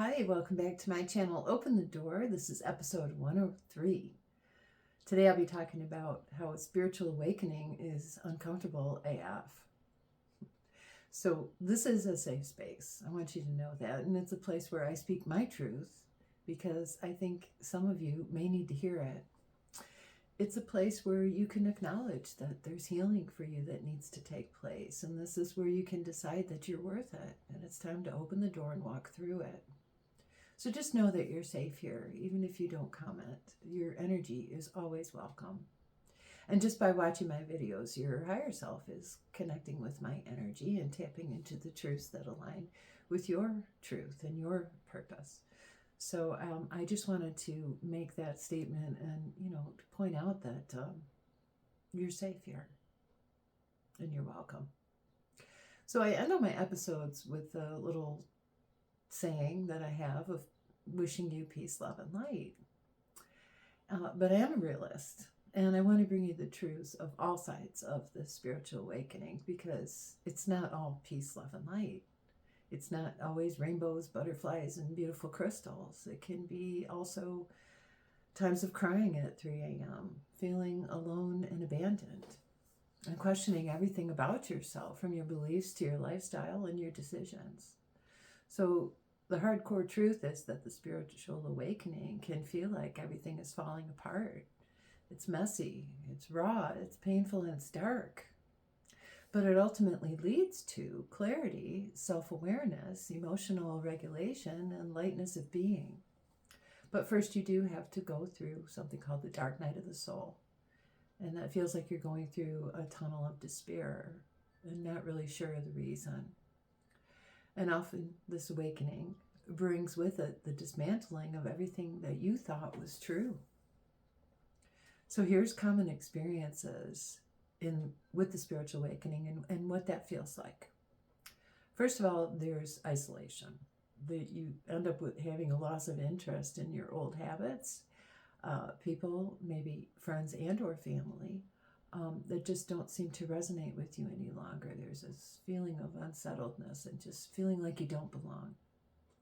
Hi, welcome back to my channel, Open the Door. This is episode 103. Today I'll be talking about how a spiritual awakening is uncomfortable AF. So this is a safe space. I want you to know that. And it's a place where I speak my truth because I think some of you may need to hear it. It's a place where you can acknowledge that there's healing for you that needs to take place. And this is where you can decide that you're worth it. And it's time to open the door and walk through it. So just know that you're safe here, even if you don't comment. Your energy is always welcome. And just by watching my videos, your higher self is connecting with my energy and tapping into the truths that align with your truth and your purpose. So I just wanted to make that statement and, to point out that you're safe here and you're welcome. So I end all my episodes with a little saying that I have of wishing you peace, love, and light. But I am a realist, and I want to bring you the truths of all sides of the spiritual awakening, because it's not all peace, love, and light. It's not always rainbows, butterflies, and beautiful crystals. It can be also times of crying at 3 a.m., feeling alone and abandoned, and questioning everything about yourself, from your beliefs to your lifestyle and your decisions. So the hardcore truth is that the spiritual awakening can feel like everything is falling apart. It's messy, it's raw, it's painful, and it's dark. But it ultimately leads to clarity, self-awareness, emotional regulation, and lightness of being. But first you do have to go through something called the dark night of the soul. And that feels like you're going through a tunnel of despair and not really sure of the reason. And often this awakening brings with it the dismantling of everything that you thought was true. So here's common experiences with the spiritual awakening and what that feels like. First of all, there's isolation. That you end up with having a loss of interest in your old habits. People, maybe friends and or family, that just don't seem to resonate with you any longer. There's this feeling of unsettledness and just feeling like you don't belong,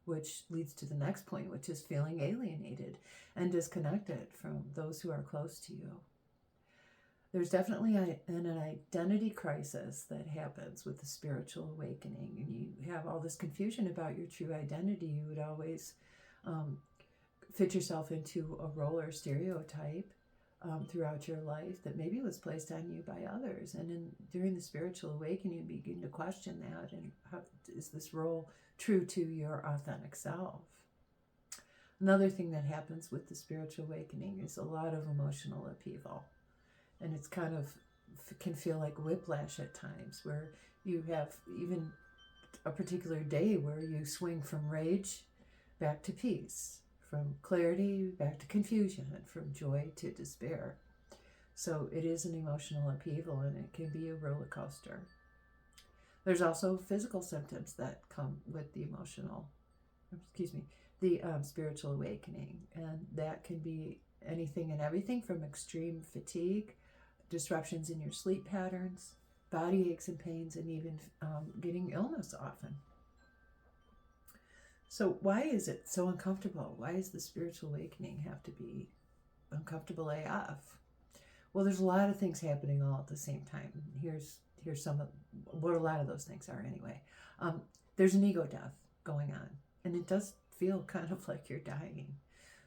which leads to the next point, which is feeling alienated and disconnected from those who are close to you. There's definitely an identity crisis that happens with the spiritual awakening, and you have all this confusion about your true identity. You would always fit yourself into a role or stereotype throughout your life that maybe was placed on you by others. And during the spiritual awakening, you begin to question that, and how is this role true to your authentic self? Another thing that happens with the spiritual awakening is a lot of emotional upheaval. And it's can feel like whiplash at times, where you have even a particular day where you swing from rage back to peace, from clarity back to confusion, and from joy to despair. So it is an emotional upheaval, and it can be a roller coaster. There's also physical symptoms that come with the spiritual awakening, and that can be anything and everything from extreme fatigue, disruptions in your sleep patterns, body aches and pains, and even getting illness often. So why is it so uncomfortable? Why does the spiritual awakening have to be uncomfortable AF? Well, there's a lot of things happening all at the same time. Here's some of what a lot of those things are anyway. There's an ego death going on, and it does feel kind of like you're dying.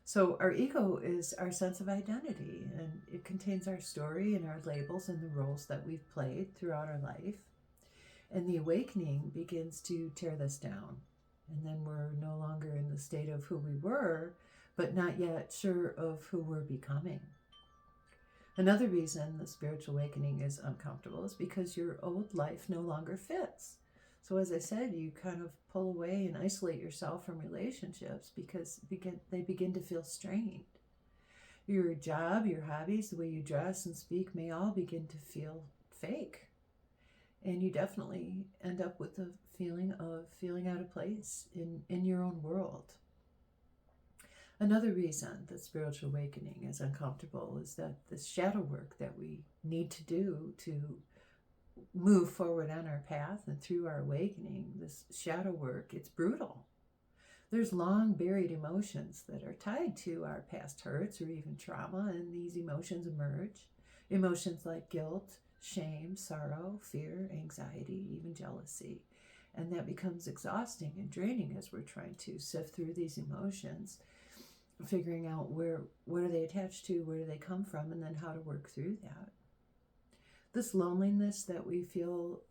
So our ego is our sense of identity, and it contains our story and our labels and the roles that we've played throughout our life. And the awakening begins to tear this down. And then we're no longer in the state of who we were, but not yet sure of who we're becoming. Another reason the spiritual awakening is uncomfortable is because your old life no longer fits. So as I said, you kind of pull away and isolate yourself from relationships because they begin to feel strained. Your job, your hobbies, the way you dress and speak may all begin to feel fake. And you definitely end up with the feeling of feeling out of place in your own world. Another reason that spiritual awakening is uncomfortable is that the shadow work that we need to do to move forward on our path and through our awakening, this shadow work, it's brutal. There's long buried emotions that are tied to our past hurts or even trauma, and these emotions emerge. Emotions like guilt, shame, sorrow, fear, anxiety, even jealousy. And that becomes exhausting and draining as we're trying to sift through these emotions, figuring out what are they attached to, where do they come from, and then how to work through that. This loneliness that we feel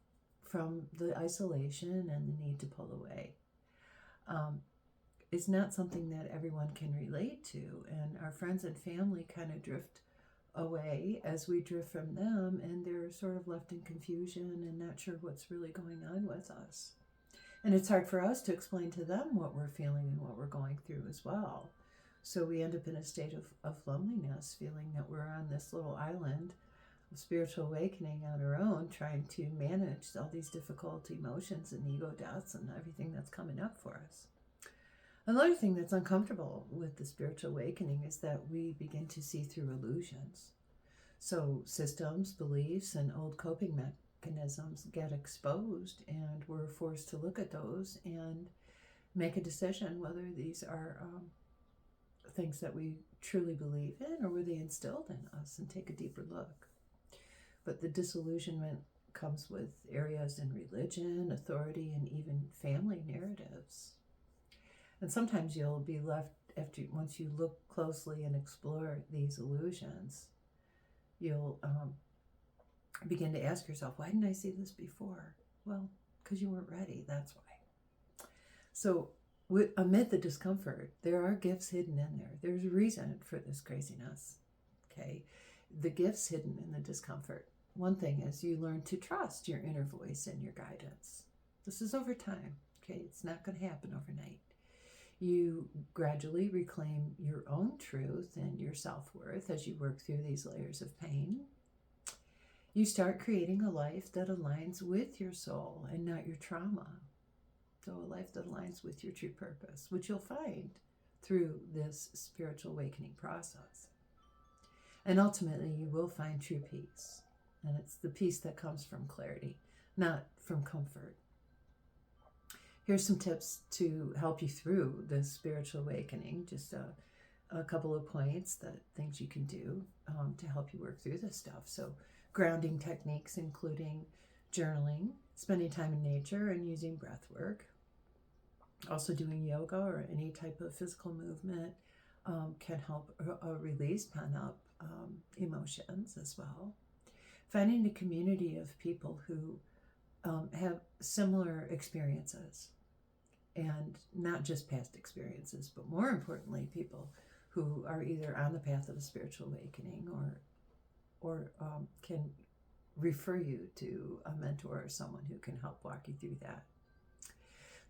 from the isolation and the need to pull away is not something that everyone can relate to, and our friends and family kind of drift away as we drift from them, and they're sort of left in confusion and not sure what's really going on with us. And it's hard for us to explain to them what we're feeling and what we're going through as well. So we end up in a state of loneliness, feeling that we're on this little island of spiritual awakening on our own, trying to manage all these difficult emotions and ego deaths and everything that's coming up for us. Another thing that's uncomfortable with the spiritual awakening is that we begin to see through illusions. So systems, beliefs, and old coping mechanisms get exposed, and we're forced to look at those and make a decision whether these are things that we truly believe in, or were they instilled in us, and take a deeper look. But the disillusionment comes with areas in religion, authority, and even family narratives. And sometimes you'll be left, once you look closely and explore these illusions, you'll begin to ask yourself, why didn't I see this before? Well, because you weren't ready, that's why. So amid the discomfort, there are gifts hidden in there. There's a reason for this craziness, okay? The gifts hidden in the discomfort. One thing is you learn to trust your inner voice and your guidance. This is over time, okay? It's not going to happen overnight. You gradually reclaim your own truth and your self-worth as you work through these layers of pain. You start creating a life that aligns with your soul and not your trauma. So a life that aligns with your true purpose, which you'll find through this spiritual awakening process. And ultimately, you will find true peace. And it's the peace that comes from clarity, not from comfort. Here's some tips to help you through this spiritual awakening. Just a couple of points, things you can do to help you work through this stuff. So grounding techniques, including journaling, spending time in nature, and using breath work. Also doing yoga or any type of physical movement can help release pent-up emotions as well. Finding a community of people who have similar experiences, and not just past experiences, but more importantly, people who are either on the path of a spiritual awakening or can refer you to a mentor or someone who can help walk you through that.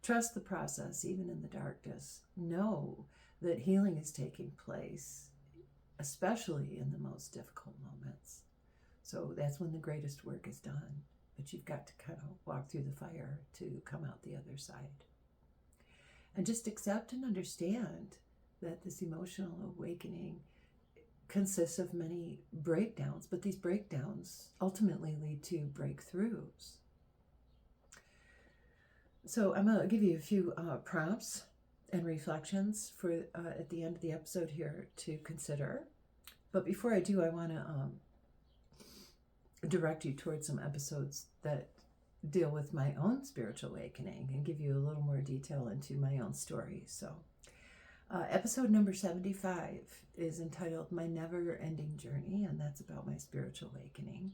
Trust the process, even in the darkness. Know that healing is taking place, especially in the most difficult moments. So that's when the greatest work is done. But you've got to kind of walk through the fire to come out the other side. And just accept and understand that this emotional awakening consists of many breakdowns, but these breakdowns ultimately lead to breakthroughs. So I'm going to give you a few prompts and reflections for at the end of the episode here to consider. But before I do, I want to direct you towards some episodes that deal with my own spiritual awakening and give you a little more detail into my own story. So episode number 75 is entitled My Never Ending Journey, and that's about my spiritual awakening.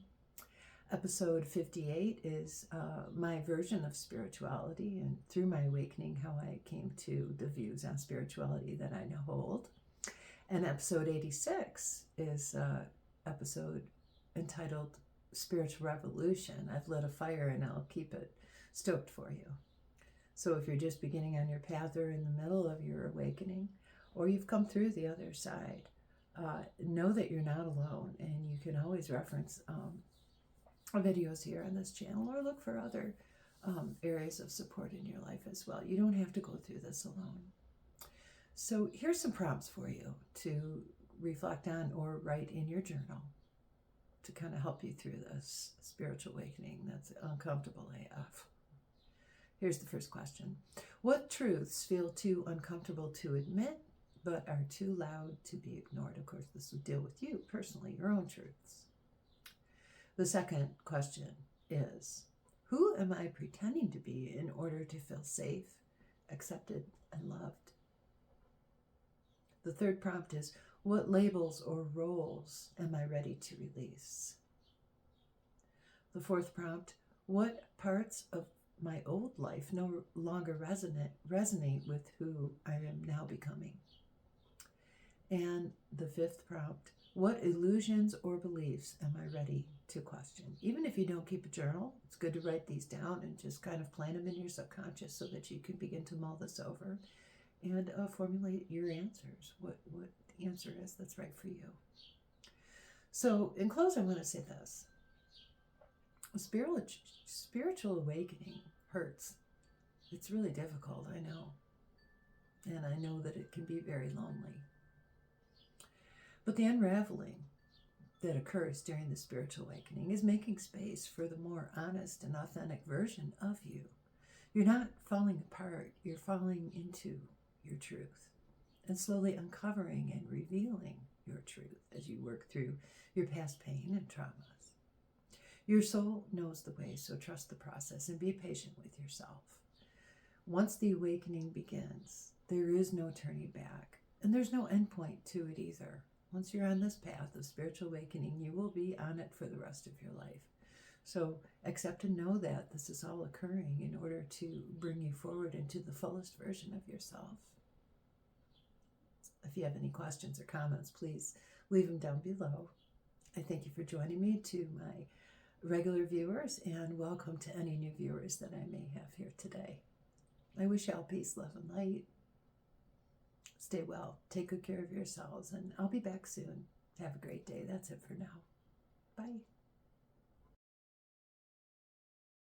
Episode 58 is my version of spirituality and through my awakening, how I came to the views on spirituality that I now hold. And episode 86 is episode entitled Spiritual Revolution. I've lit a fire and I'll keep it stoked for you. So if you're just beginning on your path or in the middle of your awakening, or you've come through the other side, know that you're not alone, and you can always reference videos here on this channel or look for other areas of support in your life as well. You don't have to go through this alone. So here's some prompts for you to reflect on or write in your journal to kind of help you through this spiritual awakening that's uncomfortable AF. Here's the first question. What truths feel too uncomfortable to admit, but are too loud to be ignored? Of course, this would deal with you personally, your own truths. The second question is, who am I pretending to be in order to feel safe, accepted, and loved? The third prompt is, what labels or roles am I ready to release? The fourth prompt, what parts of my old life no longer resonate with who I am now becoming? And the fifth prompt, what illusions or beliefs am I ready to question? Even if you don't keep a journal, it's good to write these down and just kind of plant them in your subconscious so that you can begin to mull this over and formulate your answers, what the answer is that's right for you. So in close, I want to say this. Spiritual awakening hurts. It's really difficult, I know. And I know that it can be very lonely. But the unraveling that occurs during the spiritual awakening is making space for the more honest and authentic version of you. You're not falling apart, you're falling into your truth and slowly uncovering and revealing your truth as you work through your past pain and traumas. Your soul knows the way, so trust the process and be patient with yourself. Once the awakening begins, there is no turning back, and there's no end point to it either. Once you're on this path of spiritual awakening, you will be on it for the rest of your life. So accept and know that this is all occurring in order to bring you forward into the fullest version of yourself. If you have any questions or comments, please leave them down below. I thank you for joining me, to my regular viewers, and welcome to any new viewers that I may have here today. I wish you all peace, love, and light. Stay well, take good care of yourselves, and I'll be back soon. Have a great day. That's it for now. Bye.